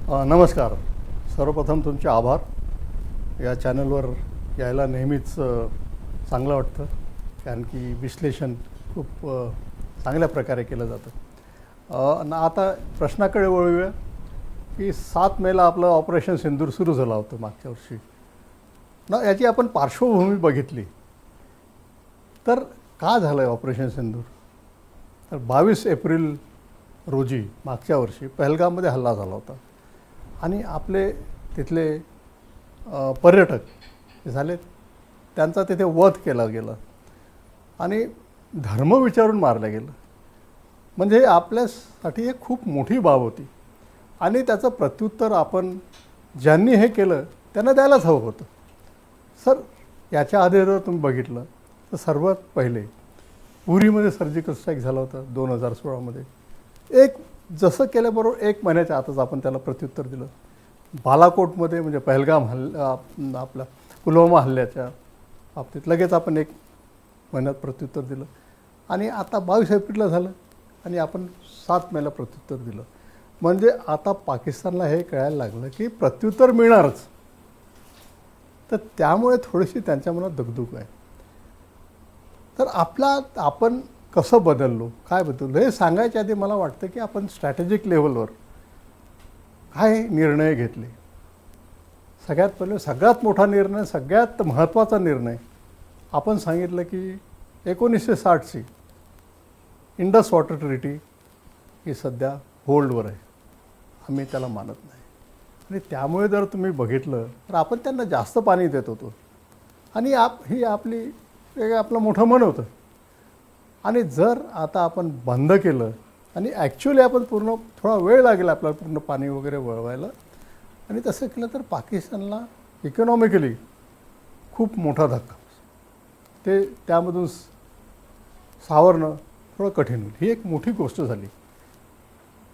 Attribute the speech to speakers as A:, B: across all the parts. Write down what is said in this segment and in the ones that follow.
A: नमस्कार. सर्वप्रथम तुमचे आभार. या चॅनलवर यायला नेहमीच चांगलं वाटतं, कारण की विश्लेषण खूप चांगल्या प्रकारे केलं जातं. आता प्रश्नाकडे वळूया की 7 मेला आपलं ऑपरेशन सिंदूर सुरू झालं होतं मागच्या वर्षी. याची आपण पार्श्वभूमी बघितली तर का झालं आहे ऑपरेशन सिंदूर? तर 22 एप्रिल रोजी मागच्या वर्षी पहलगाममध्ये हल्ला झाला होता आणि आपले तिथले पर्यटक झाले, त्यांचा तिथे वध केला गेला आणि धर्म विचारून मारलं गेलं. म्हणजे आपल्यासाठी एक खूप मोठी बाब होती आणि त्याचं प्रत्युत्तर आपण ज्यांनी हे केलं त्यांना द्यायलाच हवं होतं. सर, याच्या आधी जर तुम्ही बघितलं तर सर्वात पहिले पुरीमध्ये सर्जिकल स्ट्राईक झाला होता 2016मध्ये. जसं केल्याबरोबर 1 महिन्याच्या आतच आपण त्याला प्रत्युत्तर दिलं. बालाकोटमध्ये म्हणजे पहलगाम आपला पुलवामा हल्ल्याच्या बाबतीत लगेच आपण 1 महिन्यात प्रत्युत्तर दिलं आणि आता 22 एप्रिलला झालं आणि आपण 7 मेला प्रत्युत्तर दिलं. म्हणजे आता पाकिस्तानला हे कळायला लागलं की प्रत्युत्तर मिळणारच. तर त्यामुळे थोडीशी त्यांच्या मनात दगदग आहे. तर आपण कसं बदललो, काय बदललो हे सांगायच्या आधी मला वाटतं की आपण स्ट्रॅटेजिक लेवलवर काय निर्णय घेतले. सगळ्यात पहिले सगळ्यात मोठा निर्णय, सगळ्यात महत्त्वाचा निर्णय आपण सांगितलं की 1960ची इंडस वॉटर ट्रीटी ही सध्या होल्डवर आहे, आम्ही त्याला मानत नाही. आणि त्यामुळे जर तुम्ही बघितलं तर आपण त्यांना जास्त पाणी देत होतो आणि ही आपलं मोठं मन होतं. आणि जर आता आपण बंद केलं आणि ॲक्च्युली आपण थोडा वेळ लागेल आपल्याला पूर्ण पाणी वगैरे वळवायला, आणि तसं केलं तर पाकिस्तानला इकॉनॉमिकली खूप मोठा धक्का, ते त्यामधून सावरणं थोडं कठीण होईल. ही एक मोठी गोष्ट झाली.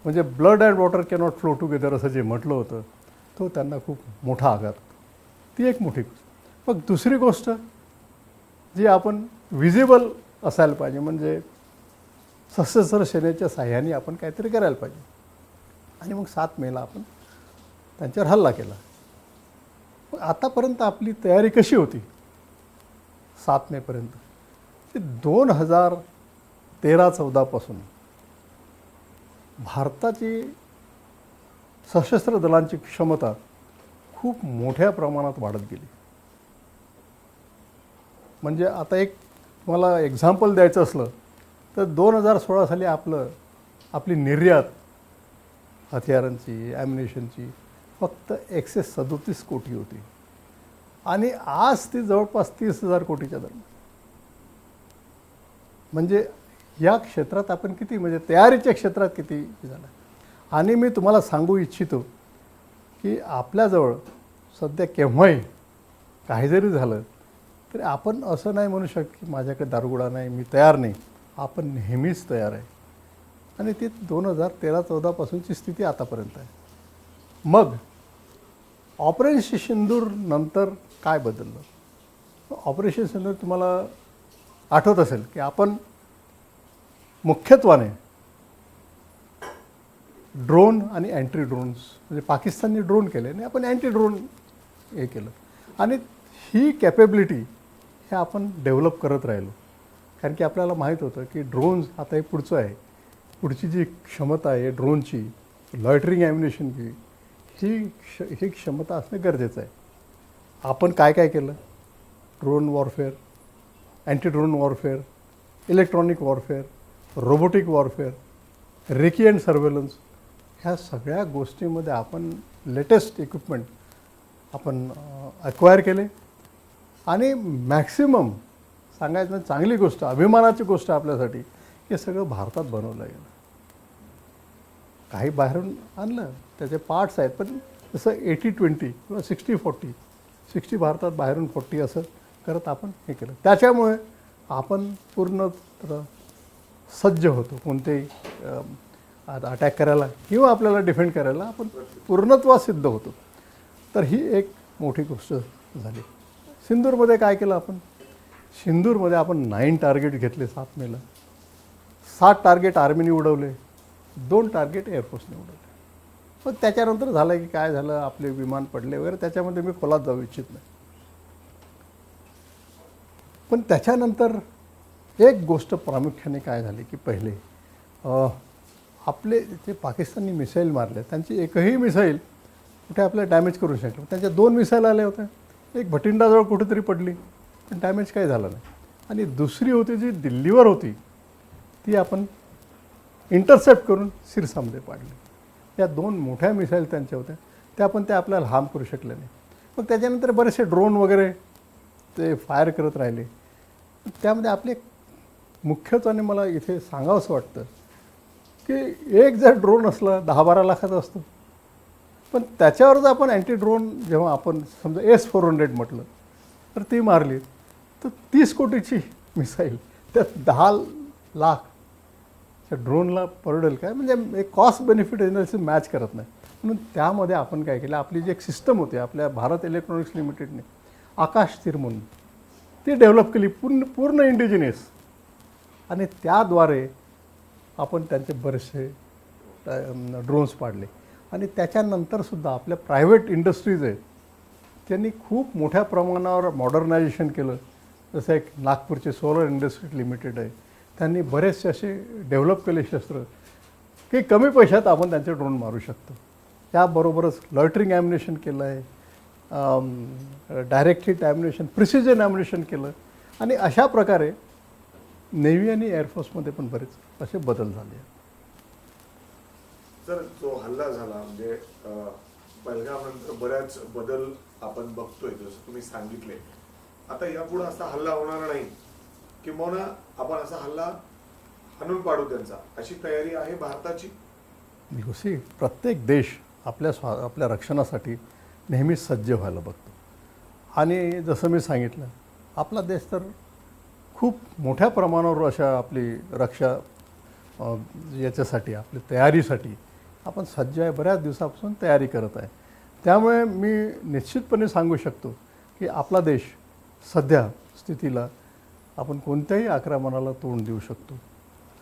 A: म्हणजे blood and water cannot flow together असं जे म्हटलं होतं, तो त्यांना खूप मोठा आघात होता. ती एक मोठी गोष्ट. मग दुसरी गोष्ट जी आपण विजिबल असायला पाहिजे, म्हणजे सशस्त्र सेनेच्या साह्याने आपण काहीतरी करायला पाहिजे. आणि मग 7 मेला आपण त्यांच्यावर हल्ला केला. मग आतापर्यंत आपली तयारी कशी होती 7 मेपर्यंत? ते 2013-14 पासून भारताची सशस्त्र दलांची क्षमता खूप मोठ्या प्रमाणात वाढत गेली. म्हणजे आता मला एक्झाम्पल द्यायचं असलं तर 2016 साली आपली निर्यात हथियारांची, ॲम्युनिशनची फक्त 137 कोटी होती आणि आज ती जवळपास 30,000 कोटीच्या दरम्यान. म्हणजे या क्षेत्रात आपण किती, म्हणजे तयारीच्या क्षेत्रात किती झालं. आणि मी तुम्हाला सांगू इच्छितो की आपल्याजवळ सध्या केव्हाही काही जरी झालं तरी आपण असं नाही म्हणू शकत की माझ्याकडे दारुगोळा नाही, मी तयार नाही. आपण नेहमीच तयार आहे. आणि ती 2013-14 पासूनची स्थिती आतापर्यंत आहे. मग ऑपरेशन सिंदूर नंतर काय बदललं? ऑपरेशन सिंदूर तुम्हाला आठवत असेल की आपण मुख्यत्वाने ड्रोन आणि अँटी ड्रोन्स, म्हणजे पाकिस्तानने ड्रोन केले आणि आपण अँटी ड्रोन हे केलं. आणि ही कॅपेबिलिटी हे आपण डेव्हलप करत राहिलो, कारण की आपल्याला माहीत होतं की ड्रोन्स आता हे पुढचं आहे. पुढची जी क्षमता आहे ड्रोनची, लॉयटरिंग ॲम्युनिशनची, ही क्षमता असणं गरजेचं आहे. आपण काय काय केलं? Drone warfare, anti drone warfare, electronic warfare, robotic warfare, recce and surveillance, ह्या सगळ्या गोष्टींमध्ये आपण लेटेस्ट इक्विपमेंट आपण अक्वायर केले. आणि मॅक्सिमम सांगायचं म्हणजे चांगली गोष्ट, अभिमानाची गोष्ट आपल्यासाठी, हे सगळं भारतात बनवलं गेलं. काही बाहेरून आणलं, त्याचे पार्ट्स आहेत, पण जसं 80-20 किंवा 60-40, 60 भारतात, बाहेरून 40 असं करत आपण हे केलं. त्याच्यामुळे आपण पूर्ण सज्ज होतो कोणतेही अटॅक करायला किंवा आपल्याला डिफेंड करायला आपण पूर्णत्वास सिद्ध होतो. तर ही एक मोठी गोष्ट झाली. सिंदूरमध्ये काय केलं आपण? सिंदूरमध्ये आपण 9 टार्गेट घेतले 7 मेला. 7 टार्गेट आर्मीने उडवले, 2 टार्गेट एअरफोर्सने उडवले. मग त्याच्यानंतर झालं की काय झालं, आपले विमान पडले वगैरे, त्याच्यामध्ये मी खोलात जाऊ इच्छित नाही. पण त्याच्यानंतर एक गोष्ट प्रामुख्याने काय झाली की पहिले आपले जे पाकिस्तानी मिसाईल मारले त्यांची एकही मिसाईल कुठे आपल्याला डॅमेज करू शकलं. त्यांच्या 2 मिसाईल आल्या होत्या, एक भटिंडाजवळ कुठेतरी पडली पण डॅमेज काही झालं नाही, आणि दुसरी होती जी दिल्लीवर होती ती आपण इंटरसेप्ट करून सिरसामध्ये पाडली. या 2 मोठ्या मिसाईल त्यांच्या होत्या, त्या पण त्या आपल्याला हार्म करू शकले नाही. मग त्याच्यानंतर बरेचसे ड्रोन वगैरे ते फायर करत राहिले. त्यामध्ये आपले मुख्यत्वाने मला इथे सांगावंसं वाटतं की एक जर ड्रोन असला 10-12 लाखाचा असतो, पण त्याच्यावर जर आपण अँटी ड्रोन जेव्हा आपण समजा S-400 म्हटलं तर ती मारली तर 30 कोटीची मिसाईल त्यात 10 लाख त्या ड्रोनला परवडेल काय? म्हणजे एक कॉस्ट बेनिफिट एनालिसिस मॅच करत नाही. म्हणून त्यामध्ये आपण काय केलं, आपली जी एक सिस्टम होती आपल्या भारत इलेक्ट्रॉनिक्स लिमिटेडने, आकाश तीर म्हणून ती डेव्हलप केली, पूर्ण इंडिजिनियस, आणि त्याद्वारे आपण त्यांचे बरेचसे ड्रोन्स पाडले. आणि त्याच्यानंतरसुद्धा आपल्या प्रायव्हेट इंडस्ट्रीज आहेत त्यांनी खूप मोठ्या प्रमाणावर मॉडर्नायझेशन केलं. जसं एक नागपूरचे सोलर इंडस्ट्री लिमिटेड आहे, त्यांनी बरेचसे असे डेव्हलप केले शस्त्र की कमी पैशात आपण त्यांचे ड्रोन मारू शकतो. त्याबरोबरच लॉयटरिंग ॲम्युनेशन केलं आहे, direct hit ammunition, precision ammunition केलं, आणि अशा प्रकारे नेव्ही आणि एअरफोर्समध्ये पण बरेच असे बदल झाले.
B: सर, जो हल्ला झाला म्हणजे पहलगामनंतर बऱ्याच बदल आपण बघतोय, जसं तुम्ही सांगितले. आता यापुढे असा हल्ला होणार नाही, किंवा आपण असा हल्ला हाणून पाडू त्यांचा, अशी तयारी आहे भारताची?
A: बिलकुल. प्रत्येक देश आपल्या रक्षणासाठी नेहमीच सज्ज व्हायला बघतो. आणि जसं मी सांगितलं, आपला देश तर खूप मोठ्या प्रमाणावर अशा आपली रक्षा याच्यासाठी आपली तयारीसाठी आपण सज्ज आहे, बऱ्याच दिवसापासून तयारी करत आहे. त्यामुळे मी निश्चितपणे सांगू शकतो की आपला देश सध्या स्थितीला आपण कोणत्याही आक्रमणाला तोंड देऊ शकतो.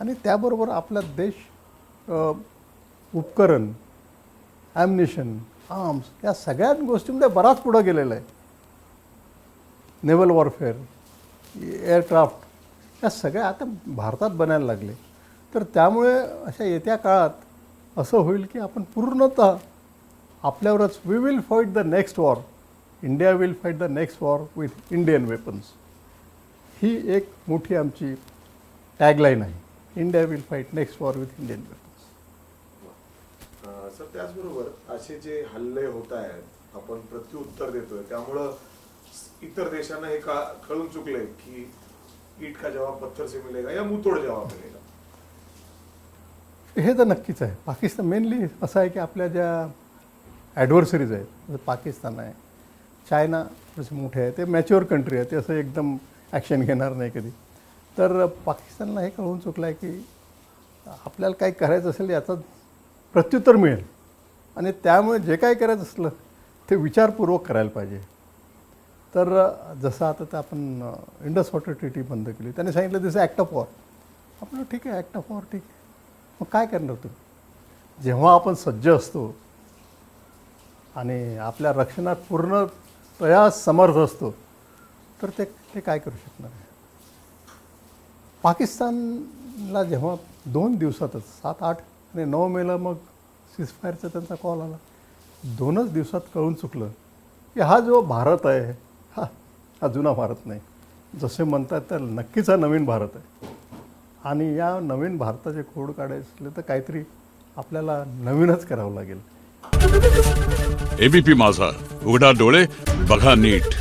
A: आणि त्याबरोबर आपला देश उपकरण, ॲम्युनिशन, आर्म्स या सगळ्या गोष्टींमध्ये बराच पुढं गेलेला आहे. नेव्हल वॉरफेअर, एअरक्राफ्ट या सगळ्या आता भारतात बनायला लागले. तर त्यामुळे अशा येत्या काळात असं होईल की आपण पूर्णतः आपल्यावरच we will fight the next war, India will fight the next war with Indian weapons. ही एक मोठी आमची टॅगलाईन आहे, India will fight next war with Indian weapons.
B: Sir, त्याचबरोबर असे जे हल्ले होत आहेत आपण प्रत्युत्तर देतोय, त्यामुळं इतर देशांना हे कळून चुकलंय की ईट का जवाब पत्थर से मिलेगा या मुंहतोड जवाब मिलेगा.
A: हे तर नक्कीच आहे. पाकिस्तान मेनली असं आहे की आपल्या ज्या ॲडव्हर्सरीज आहेत, जसं पाकिस्तान आहे, चायना जसे मोठे आहे, ते मॅच्युअर कंट्री आहे, ते असं एकदम ॲक्शन घेणार नाही कधी. तर पाकिस्तानला हे कळून चुकलं आहे की आपल्याला काही करायचं असेल याचं प्रत्युत्तर मिळेल, आणि त्यामुळे जे काही करायचं असलं ते विचारपूर्वक करायला पाहिजे. तर जसं आता तर आपण इंडस वॉटर ट्रीटी बंद केली, त्यांनी सांगितलं दिस ॲक्ट ऑफ वॉर. आपण ठीक आहे, ॲक्ट ऑफ वॉर ठीक आहे, मग काय करणार तुम्ही? जेव्हा आपण सज्ज असतो आणि आपल्या रक्षणात पूर्णतया समर्थ असतो तर ते काय करू शकणार आहे? पाकिस्तानला जेव्हा 2 दिवसातच 7, 8 आणि 9 मेला मग सीजफायरचा त्यांचा कॉल आला, 2च दिवसात कळून चुकलं की हा जो भारत आहे हा जुना भारत नाही. जसे म्हणतात तर नक्कीच हा नवीन भारत आहे, आणि या नवीन भारताचे खोड काढायचे असले तर काहीतरी आपल्याला नवीनच करावं लागेल.
C: एबीपी माझा, उघडा डोळे बघा नीट.